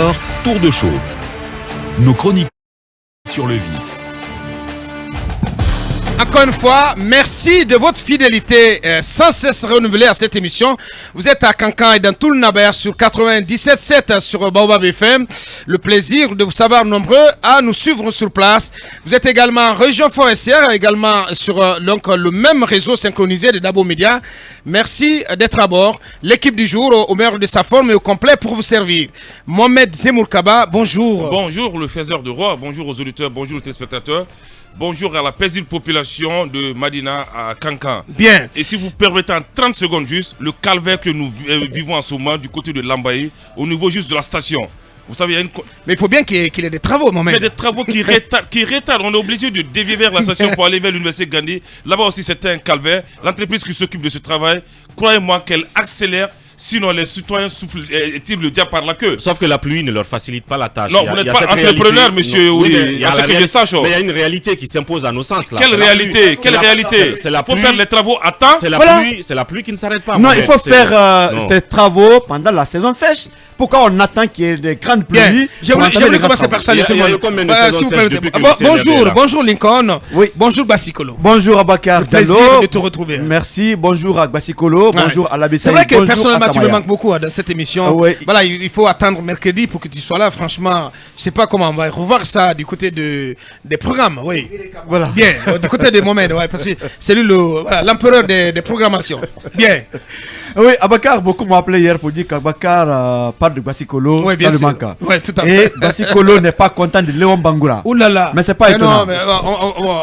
18h, tour de chauffe. Nos chroniques sur le vif. Encore une fois, merci de votre fidélité sans cesse renouvelée à cette émission. Vous êtes à Cancan et dans tout le Naber sur 97.7 sur Baobab FM. Le plaisir de vous savoir nombreux à nous suivre sur place. Vous êtes également en région forestière, également sur donc, le même réseau synchronisé de Dabo Media. Merci d'être à bord. L'équipe du jour, au meilleur de sa forme et au complet pour vous servir. Mohamed Zemourkaba, bonjour. Bonjour le faiseur de roi, bonjour aux auditeurs, bonjour aux téléspectateurs. Bonjour à la paisible population de Madina à Cancan. Bien. Et si vous permettez en 30 secondes juste, le calvaire que nous vivons en ce moment du côté de Lambaye, au niveau juste de la station. Vous savez, il y a une... Mais il faut bien qu'il y ait des travaux, Mohamed. Il y a des travaux qui retardent. On est obligé de dévier vers la station pour aller vers l'université Gandhi. Là-bas aussi, c'était un calvaire. L'entreprise qui s'occupe de ce travail, croyez-moi qu'elle accélère. Sinon, les citoyens soufflent, tirent le diable par la queue. Sauf que la pluie ne leur facilite pas la tâche. Non, vous n'êtes pas entrepreneur, monsieur. Oui, mais il y a une réalité qui s'impose à nos sens. Là. Quelle réalité? Quelle réalité? Il faut faire les travaux à temps. C'est la pluie qui ne s'arrête pas. Non, il faut faire ces travaux pendant la saison sèche. Pourquoi on attend qu'il y ait des grandes pluies? Je voulais commencer par saluer tout le monde. Bonjour Lincoln. Oui. Bonjour Bassikolo. Bonjour Abakar Diallo. Plaisir de te retrouver. Merci. Bonjour à Bassikolo. Bonjour à la C'est vrai que personnellement tu me manques beaucoup dans cette émission. Voilà, il faut attendre mercredi pour que tu sois là. Franchement, je sais pas comment on va revoir ça du côté des programmes. Oui. Voilà. Bien. Du côté des moments, parce que c'est lui l'empereur des programmations. Bien. Oui, Abakar, beaucoup m'ont appelé hier pour dire qu'Abakar parle de Bassikolo, oui, bien ça sûr. le manque. Oui, tout à fait. Et Bassikolo n'est pas content de Léon Bangoura. Ouh là là. Mais c'est pas étonnant. Non, mais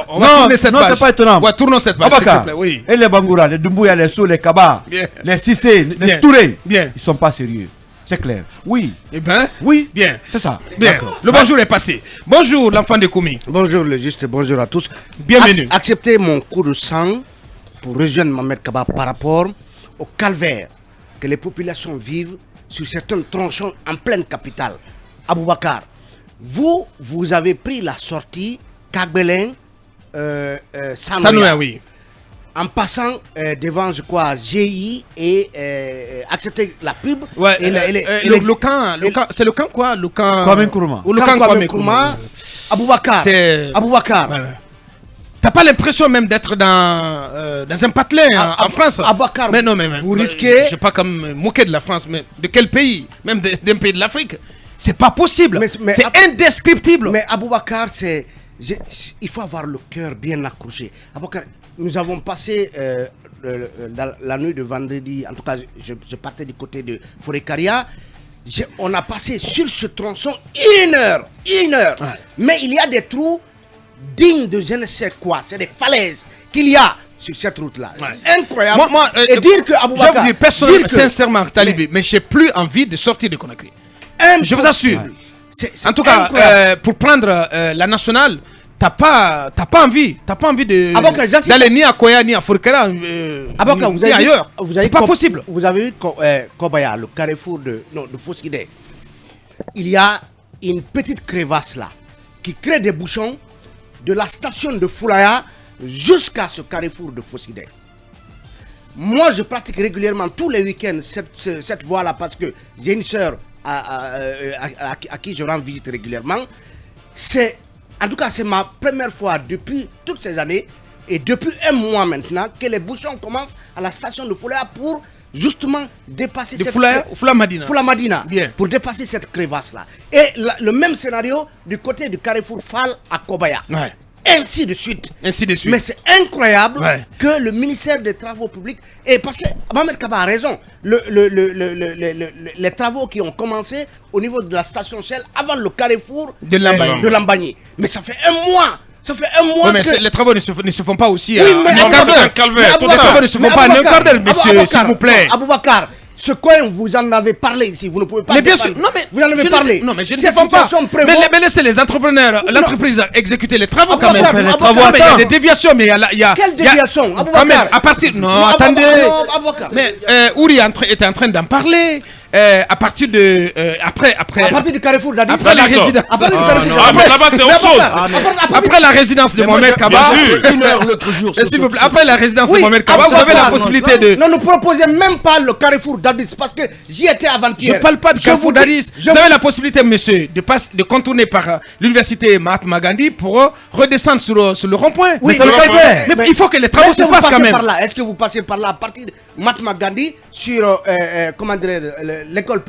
on va tourner cette page. Non, c'est pas étonnant. Ouais, tournons cette page, Abakar, s'il te plaît, oui. Et les Bangoura, les Doumbouya, les Sou, les Kaba, les Sissé, les Touré, ils sont pas sérieux. C'est clair. Oui. Eh ben, oui. Bien. C'est ça. Bien. Le bonjour est passé. Bonjour l'enfant de Koumi. Bonjour le juste, bonjour à tous. Bienvenue. Acceptez mon coup de sang pour rejoindre Mohamed Kaba par rapport au calvaire que les populations vivent sur certains tronçons en pleine capitale. Aboubakar, vous avez pris la sortie Kagbelen Sanoya, oui. En passant devant, je crois, GI et accepter la pub. Ouais, le camp, c'est le camp quoi? Le camp Kwame Nkrumah. Le camp Kwame Nkrumah. Aboubakar. Aboubakar. Ouais. T'as pas l'impression même d'être dans un patelin en France? Aboubakar, mais non, mais vous risquez... Je sais pas comme me moquer de la France, mais de quel pays? Même d'un pays de l'Afrique? C'est pas possible. Mais c'est indescriptible. Mais Aboubakar, il faut avoir le cœur bien accroché. Aboubakar, nous avons passé la nuit de vendredi, en tout cas, je partais du côté de Forêt-Caria. On a passé sur ce tronçon une heure. Ouais. Mais il y a des trous dignes de je ne sais quoi. C'est des falaises qu'il y a sur cette route-là. Ouais. C'est incroyable. Et dire que Aboubakar, je vous dis personnellement, sincèrement, Talibé, mais j'ai plus envie de sortir de Conakry. Je vous assure. En tout cas, pour prendre la nationale, t'as pas envie d'aller ni à Koya ni à Forkera ni ailleurs. C'est pas possible. Vous avez vu Kobaya, le carrefour de Fossidé. Il y a une petite crevasse là qui crée des bouchons de la station de Foulaya jusqu'à ce carrefour de Fossidé. Moi, je pratique régulièrement tous les week-ends cette voie là parce que j'ai une soeur à qui je rends visite régulièrement. En tout cas, c'est ma première fois depuis toutes ces années et depuis un mois maintenant que les bouchons commencent à la station de Foulaya pour justement dépasser cette Madina. Bien. Pour dépasser cette crevasse là. Et le même scénario du côté du carrefour Fall à Kobaya. Ouais. Ainsi de suite. Mais c'est incroyable que le ministère des Travaux publics, et parce que Mohamed Kaba a raison, les travaux qui ont commencé au niveau de la station Shell avant le carrefour de Lambagny. Mais ça fait un mois. Oui, mais les travaux ne se font pas aussi à un calvaire. Les travaux ne se font pas en un quart d'heure, monsieur, s'il vous plaît. Aboubakar, ce coin, vous en avez parlé ici, vous ne pouvez pas. Mais bien sûr, non mais vous en avez parlé. Non mais je ne défends pas. Mais laissez les entrepreneurs, l'entreprise exécuter les travaux quand même. Les travaux, il y a des déviations, mais il y a. Quelle déviation? Quand même, à partir. Non, attendez. Mais Ouri était en train d'en parler. à partir de après À partir du carrefour d'Adi. après la résidence. À partir du carrefour Ah, mais là-bas, c'est autre chose. Après la résidence de Mohamed Kaba, Bien sûr. 1 heure l'autre jour. s'il vous plaît, après la résidence de Oui, Mohamed Kaba, vous avez la absolument. possibilité de. Non, ne proposez même pas le carrefour d'Addis parce que j'y étais Je avant-hier. ne parle pas de Carrefour vous dis- d'Addis. Vous avez la possibilité, monsieur, de contourner par l'université Mahatma Gandhi pour redescendre sur le rond-point. Oui, mais, mais- mais il faut que les travaux Est-ce se que vous fassent quand passez même. par là? Est-ce que vous passez par là à partir de Mahatma Gandhi sur comment dire, l'école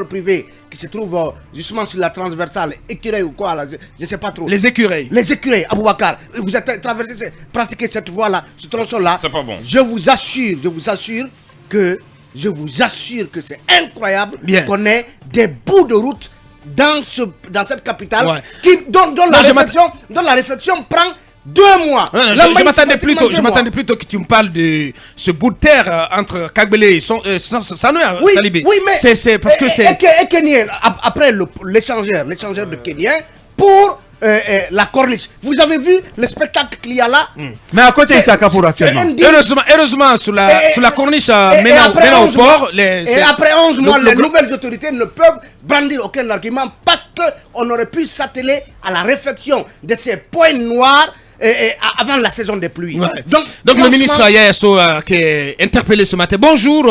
privée qui se trouve justement sur la transversale, écureuil ou quoi là, je ne sais pas trop. Les écureuils. Les écureuils, Aboubacar. Vous êtes traversé, pratiqué cette voie-là, ce tronçon-là. C'est pas bon. Je vous assure que c'est incroyable Bien. qu'on ait des bouts de route dans cette capitale Ouais. dont la réflexion prend 2 mois. Non, La je Maïs, m'attendais pratiquement 2 mois. plutôt que tu me parles de ce bout de terre entre Kagbele et Sanoé Oui, Talibé. oui, mais c'est parce que c'est. Et Kenyan, après l'échangeur de Kenyan pour la corniche. Vous avez vu le spectacle qu'il y a là? Mais à côté, c'est à Kapoor c'est actuellement. indigne. Heureusement, sur la corniche Et menant après au 11 port, mois, et après 11 mois, les nouvelles autorités ne peuvent brandir aucun argument parce qu'on aurait pu s'atteler à la réflexion de ces points noirs avant la saison des pluies. Ouais. Donc le franchement, ministre Yaya Sow qui est interpellé ce matin. Bonjour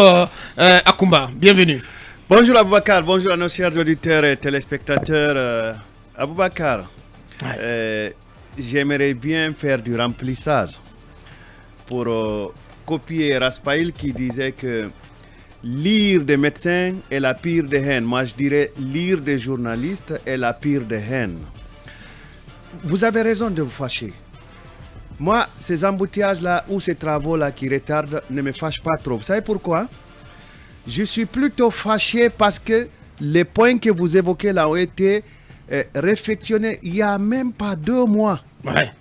Akumba, bienvenue. Bonjour Aboubacar, bonjour à nos chers auditeurs et téléspectateurs. Aboubacar, j'aimerais bien faire du remplissage pour copier Raspail qui disait que lire des médecins est la pire des haines. Moi je dirais lire des journalistes est la pire des haines. Vous avez raison de vous fâcher. Moi, ces embouteillages-là ou ces travaux-là qui retardent ne me fâchent pas trop. Vous savez pourquoi? Je suis plutôt fâché parce que les points que vous évoquez là ont été réflexionné il n'y a même pas 2 mois. Ouais.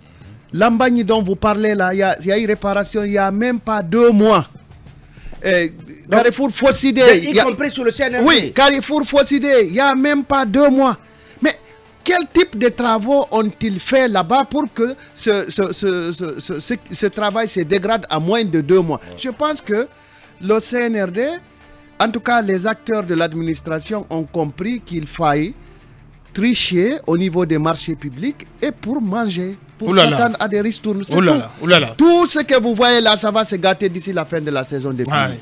L'Ambagne dont vous parlez là, il y a eu réparation il n'y a même pas 2 mois. Carrefour Fossidé. y compris sur le CNRD. Oui, Carrefour Fossidé, il n'y a même pas 2 mois. Mais quel type de travaux ont-ils fait là-bas pour que ce travail se dégrade à moins de 2 mois? Je pense que le CNRD, en tout cas les acteurs de l'administration ont compris qu'il fallait tricher au niveau des marchés publics et pour manger, pour s'attendre à des ristournes. Tout ce que vous voyez là, ça va se gâter d'ici la fin de la saison des pluies.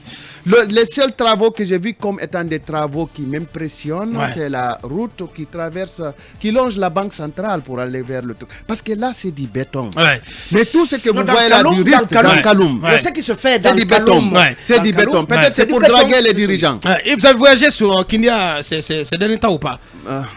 Les seuls travaux que j'ai vus comme étant des travaux qui m'impressionnent, c'est la route qui longe la banque centrale pour aller vers le truc. Parce que là, c'est du béton. Mais tout ce que vous voyez là, du risque dans Kaloum, ce qui se fait c'est du béton. C'est du béton. Peut-être c'est pour draguer les dirigeants. Et vous avez voyagé sur Kindia ces derniers temps ou pas?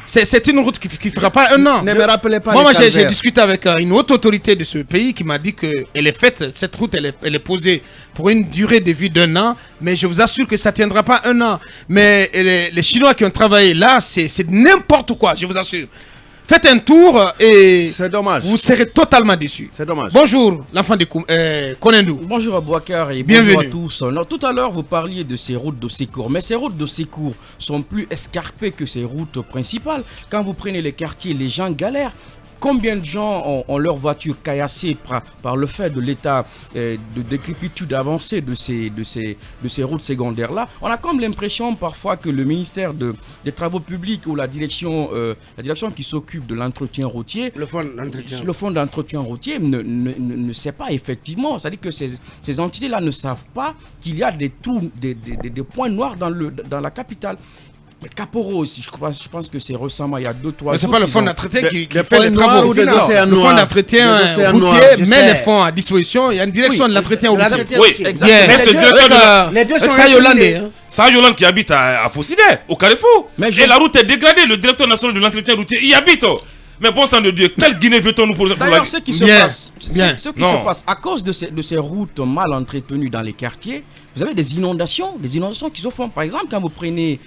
C'est une route qui ne fera pas 1 an. Ne me rappelez pas. Moi j'ai discuté avec une haute autorité de ce pays qui m'a dit qu'elle est faite, cette route, elle est posée pour une durée de vie d'1 an. Mais je vous assure que ça ne tiendra pas 1 an. Mais les Chinois qui ont travaillé là, c'est n'importe quoi, je vous assure. Faites un tour et c'est dommage. Vous serez totalement déçus. C'est dommage. Bonjour, l'enfant de Konendou. Bonjour Aboubacar et bienvenue bonjour à tous. Alors, tout à l'heure, vous parliez de ces routes de secours. Mais ces routes de secours sont plus escarpées que ces routes principales. Quand vous prenez les quartiers, les gens galèrent. Combien de gens ont leur voiture caillassée par le fait de l'état de décrépitude avancée de ces routes secondaires-là? On a comme l'impression parfois que le ministère des Travaux publics ou la direction qui s'occupe de l'entretien routier, le fonds d'entretien routier ne sait pas effectivement. C'est-à-dire que ces entités-là ne savent pas qu'il y a des trous, des points noirs dans la capitale. Caporo aussi, je pense que c'est récemment, il y a 2-3 jours. C'est pas le fonds d'entretien qui fait les noirs travaux. ou des océans Le fonds noirs. d'entretien routier met les fonds à disposition. Il y a une direction de l'entretien routier. Oui, exactement. mais c'est les deux sont ça Yolande. Ça Yolande qui habite à Fossidé, au Carrefour. Et la route est dégradée. Le directeur national de l'entretien routier y habite. Mais bon sang de Dieu, quelle Guinée veut-on nous pour D'ailleurs, ce qui se passe, à cause de ces routes mal entretenues dans les quartiers, vous avez des inondations qui se font. Par exemple, quand vous prenez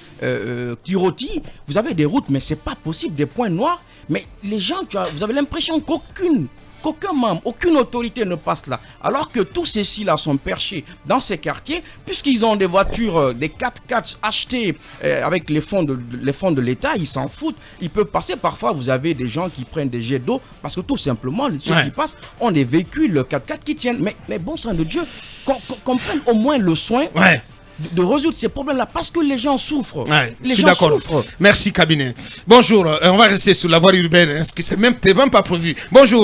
Kiroti, vous avez des routes, mais c'est pas possible, des points noirs. Mais les gens, vous avez l'impression qu'aucun membre, aucune autorité ne passe là. Alors que tous ceux-ci-là sont perchés dans ces quartiers, puisqu'ils ont des voitures, des 4x4 achetées avec les fonds de l'État, ils s'en foutent. Ils peuvent passer. Parfois, vous avez des gens qui prennent des jets d'eau parce que tout simplement, ceux qui passent ont des véhicules 4x4 qui tiennent. Mais bon sang de Dieu, qu'on prenne au moins le soin de résoudre ces problèmes-là parce que les gens souffrent. Ouais, les je suis gens d'accord. souffrent. Merci, cabinet. Bonjour, on va rester sur la voie urbaine, hein, parce que c'est même pas prévu. Bonjour.